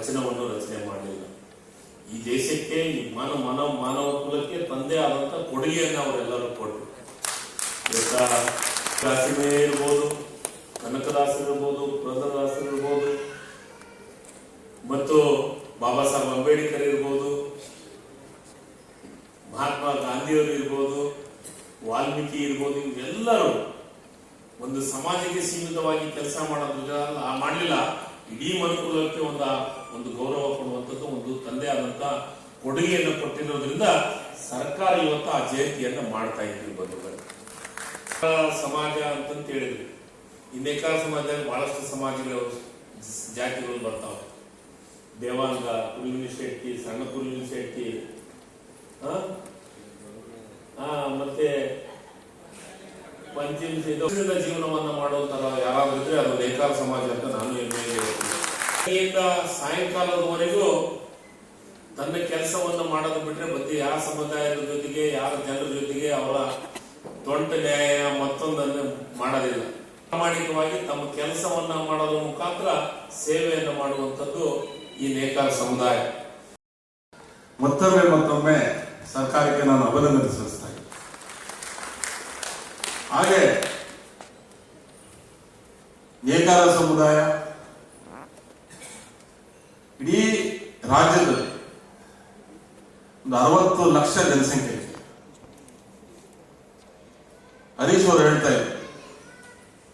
ವಚನವನ್ನು ರಚನೆ ಮಾಡಲಿಲ್ಲ. ಈ ದೇಶಕ್ಕೆ, ಈ ಮಾನವ ಕುಲಕ್ಕೆ ತಂದೆ ಆದಂತ ಕೊಡುಗೆಯನ್ನು ಅವರೆಲ್ಲರೂ ಕೊಟ್ಟರು. ದಾಸಿಮೇ ಇರ್ಬೋದು, ಕನಕದಾಸರಿರ್ಬೋದು, ಪುರಂದರದಾಸರಿರ್ಬೋದು, ಮತ್ತು ಬಾಬಾ ಸಾಹೇಬ್ ಅಂಬೇಡ್ಕರ್ ಇರ್ಬೋದು, ಮಹಾತ್ಮ ಗಾಂಧಿಯವರು ಇರ್ಬೋದು, ವಾಲ್ಮೀಕಿ ಇರ್ಬೋದು, ಇವೆಲ್ಲರೂ ಒಂದು ಸಮಾಜಕ್ಕೆ ಸೀಮಿತವಾಗಿ ಕೆಲಸ ಮಾಡಲಿಲ್ಲ. ಇಡೀ ಮನುಕುಲಕ್ಕೆ ಒಂದು ಗೌರವ ಕೊಡುವಂಥದ್ದು, ಒಂದು ತಂದೆ ಆದಂತ ಕೊಡುಗೆಯನ್ನು ಕೊಟ್ಟಿರೋದ್ರಿಂದ ಸರ್ಕಾರ ಇವತ್ತು ಆ ಜಯಂತಿಯನ್ನ ಮಾಡ್ತಾ ಇದ್ವಿ. ಬಂಧುಗಳು, ಸಮಾಜ ಅಂತಂತ ಹೇಳಿದ್ವಿ. ಈ ನೇಕಾರ ಸಮಾಜದಲ್ಲಿ ಬಹಳಷ್ಟು ಸಮಾಜಗಳು, ಜಾತಿಗಳು ಬರ್ತಾವೆ. ದೇವಾಂಗ, ಕುರುವಿನ ಶೆಟ್ಟಿ, ಸಣ್ಣ ಕುರುವಿನ ಶೆಟ್ಟಿ, ಮತ್ತೆ ಪಂಚಮಿ ಜೀವನವನ್ನ ಮಾಡುವಂತರ ಯಾರಾದ್ರೂ ಇದ್ರೆ ಅದು ನೇಕಾರ ಸಮಾಜ ಅಂತ ನಾನು ಹೆಮ್ಮೆಯಿಂದ ಸಾಯಂಕಾಲದವರೆಗೂ ತನ್ನ ಕೆಲಸವನ್ನು ಮಾಡೋದು ಬಿಟ್ರೆ ಮತ್ತೆ ಯಾವ ಸಮುದಾಯದ ಜೊತೆಗೆ, ಯಾರ ಜನರ ಜೊತೆಗೆ ಅವರ ದೊಡ್ಡ ನ್ಯಾಯ ಮತ್ತೊಂದನ್ನು ಮಾಡೋದಿಲ್ಲ. ಪ್ರಾಮಾಣಿಕವಾಗಿ ತಮ್ಮ ಕೆಲಸವನ್ನ ಮಾಡೋದ್ರ ಮುಖಾಂತರ ಸೇವೆಯನ್ನು ಮಾಡುವಂಥದ್ದು ಈ ನೇಕಾರ ಸಮುದಾಯ. ಮತ್ತೊಮ್ಮೆ ಸರ್ಕಾರಕ್ಕೆ ನಾನು ಅಭಿನಂದನೆ ಸಲ್ಲಿಸ್ತಾ ಇದ್ದೀನಿ. ಹಾಗೆ ನೇಕಾರ ಸಮುದಾಯ ಇಡೀ ರಾಜ್ಯದಲ್ಲಿ ಒಂದು 60 ಲಕ್ಷ ಜನಸಂಖ್ಯೆ ಇದೆ. ಹರೀಶ್ ಅವರು ಹೇಳ್ತಾ ಇದ್ರು,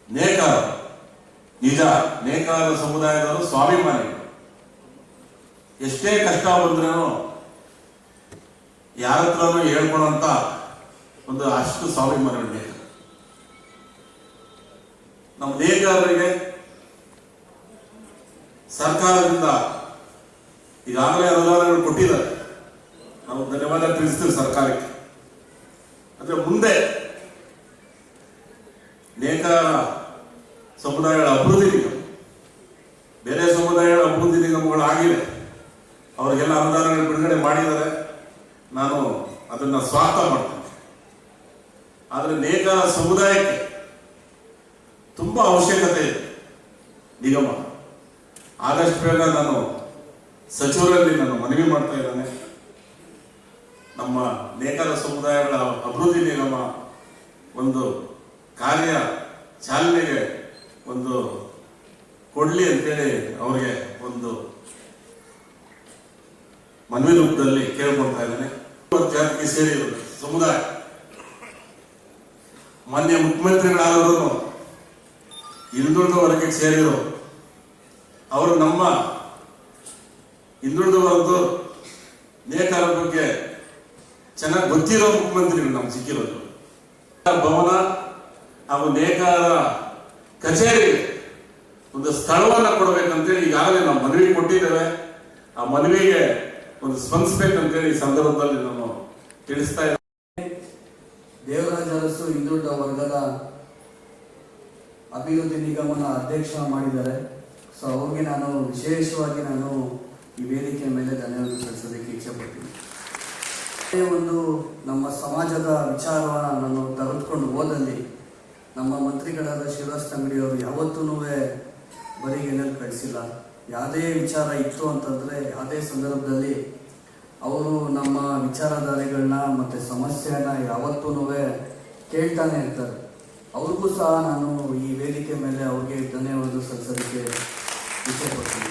ನೇಕಾರ ನಿಜ, ನೇಕಾರ ಸಮುದಾಯದವರು ಸ್ವಾಭಿಮಾನಿ. ಎಷ್ಟೇ ಕಷ್ಟ ಬಂದ್ರೂ ಯಾರ ಹತ್ರನೂ ಹೇಳ್ಕೊಳಂತ ಒಂದು ಅಷ್ಟು ಸ್ವಾಭಿಮಾನಿ ನೇಕಾರ. ನಮ್ಮ ನೇಕಾರರಿಗೆ ಸರ್ಕಾರದಿಂದ ಈಗಾಗಲೇ ಅನುದಾನಗಳು ಕೊಟ್ಟಿದ್ದಾರೆ. ನಾವು ಧನ್ಯವಾದ ತಿಳಿಸ್ತೀವಿ ಸರ್ಕಾರಕ್ಕೆ. ಅಂದ್ರೆ ಮುಂದೆ ನೇಕಾರ ಸಮುದಾಯಗಳ ಅಭಿವೃದ್ಧಿ ನಿಗಮ, ಬೇರೆ ಸಮುದಾಯಗಳ ಅಭಿವೃದ್ಧಿ ನಿಗಮಗಳು ಆಗಿದೆ, ಅವರಿಗೆಲ್ಲ ಅನುದಾನಗಳು ಬಿಡುಗಡೆ ಮಾಡಿದ್ದಾರೆ. ನಾನು ಅದನ್ನ ಸ್ವಾಗತ ಮಾಡ್ತೇನೆ. ಆದ್ರೆ ನೇಕಾರ ಸಮುದಾಯಕ್ಕೆ ತುಂಬಾ ಅವಶ್ಯಕತೆ ಇದೆ ನಿಗಮ. ಆದಷ್ಟು ಬೇಗ ನಾನು ಸಚಿವರಲ್ಲಿ ನಾನು ಮನವಿ ಮಾಡ್ತಾ ಇದ್ದೇನೆ, ನಮ್ಮ ನೇಕಾರ ಸಮುದಾಯಗಳ ಅಭಿವೃದ್ಧಿ ನಿಗಮ ಒಂದು ಕಾರ್ಯ ಚಾಲನೆಗೆ ಒಂದು ಕೊಡ್ಲಿ ಅಂತೇಳಿ ಅವರಿಗೆ ಒಂದು ಮನವಿ ರೂಪದಲ್ಲಿ ಕೇಳ್ಕೊಳ್ತಾ ಇದ್ದೇನೆ. ಜಾತಿಗೆ ಸೇರಿರೋದು ಸಮುದಾಯ, ಮಾನ್ಯ ಮುಖ್ಯಮಂತ್ರಿಗಳಾದವರು ಹಿಂದುಳಿದ ವರ್ಗಕ್ಕೆ ಸೇರಿರೋ ಅವರು ನಮ್ಮ ಹಿಂದುಳಿದ ವರ್ಗದ ನೇಕಾರ ಬಗ್ಗೆ ಚೆನ್ನಾಗಿ ಗೊತ್ತಿರೋ ಮುಖ್ಯಮಂತ್ರಿಗಳು ನಮ್ಗೆ ಸಿಕ್ಕಿರೋದು. ಭವನ ಹಾಗೂ ನೇಕಾರ ಕಚೇರಿ ಒಂದು ಸ್ಥಳವನ್ನ ಕೊಡಬೇಕಂತೇಳಿ ಈಗಾಗಲೇ ನಾವು ಮನವಿ ಕೊಟ್ಟಿದ್ದೇವೆ. ಆ ಮನವಿಗೆ ಒಂದು ಸ್ಪಂದಿಸಬೇಕಂತೇಳಿ ಈ ಸಂದರ್ಭದಲ್ಲಿ ನಾನು ತಿಳಿಸ್ತಾ ಇದ್ದೇನೆ. ದೇವರಾಜ ಅರಸು ಹಿಂದುಳಿದ ವರ್ಗದ ಅಭಿವೃದ್ಧಿ ನಿಗಮನ ಅಧ್ಯಕ್ಷ ಮಾಡಿದ್ದಾರೆ. ಸೊ ಅವ್ರಿಗೆ ನಾನು ವಿಶೇಷವಾಗಿ ಈ ವೇದಿಕೆ ಮೇಲೆ ಧನ್ಯವಾದ ಸಲ್ಲಿಸೋದಕ್ಕೆ ಇಚ್ಛೆಪಡ್ತೀನಿ. ಒಂದು ನಮ್ಮ ಸಮಾಜದ ವಿಚಾರವನ್ನು ನಾನು ತೆಗೆದುಕೊಂಡು ಹೋದಲ್ಲಿ ನಮ್ಮ ಮಂತ್ರಿಗಳಾದ ಶಿವರಾಜ್ ತಂಗಡಿಯವರು ಯಾವತ್ತೂ ಬರಿಗೇನಲ್ಲಿ ಕಳಿಸಿಲ್ಲ. ಯಾವುದೇ ವಿಚಾರ ಇತ್ತು ಅಂತಂದರೆ ಯಾವುದೇ ಸಂದರ್ಭದಲ್ಲಿ ಅವರು ನಮ್ಮ ವಿಚಾರಧಾರೆಗಳನ್ನ ಮತ್ತು ಸಮಸ್ಯೆನ ಯಾವತ್ತೂ ಕೇಳ್ತಾನೆ ಇರ್ತಾರೆ. ಅವ್ರಿಗೂ ಸಹ ನಾನು ಈ ವೇದಿಕೆ ಮೇಲೆ ಅವ್ರಿಗೆ ಧನ್ಯವಾದ ಸಲ್ಲಿಸೋದಕ್ಕೆ ಇಚ್ಛೆಪಡ್ತೀನಿ.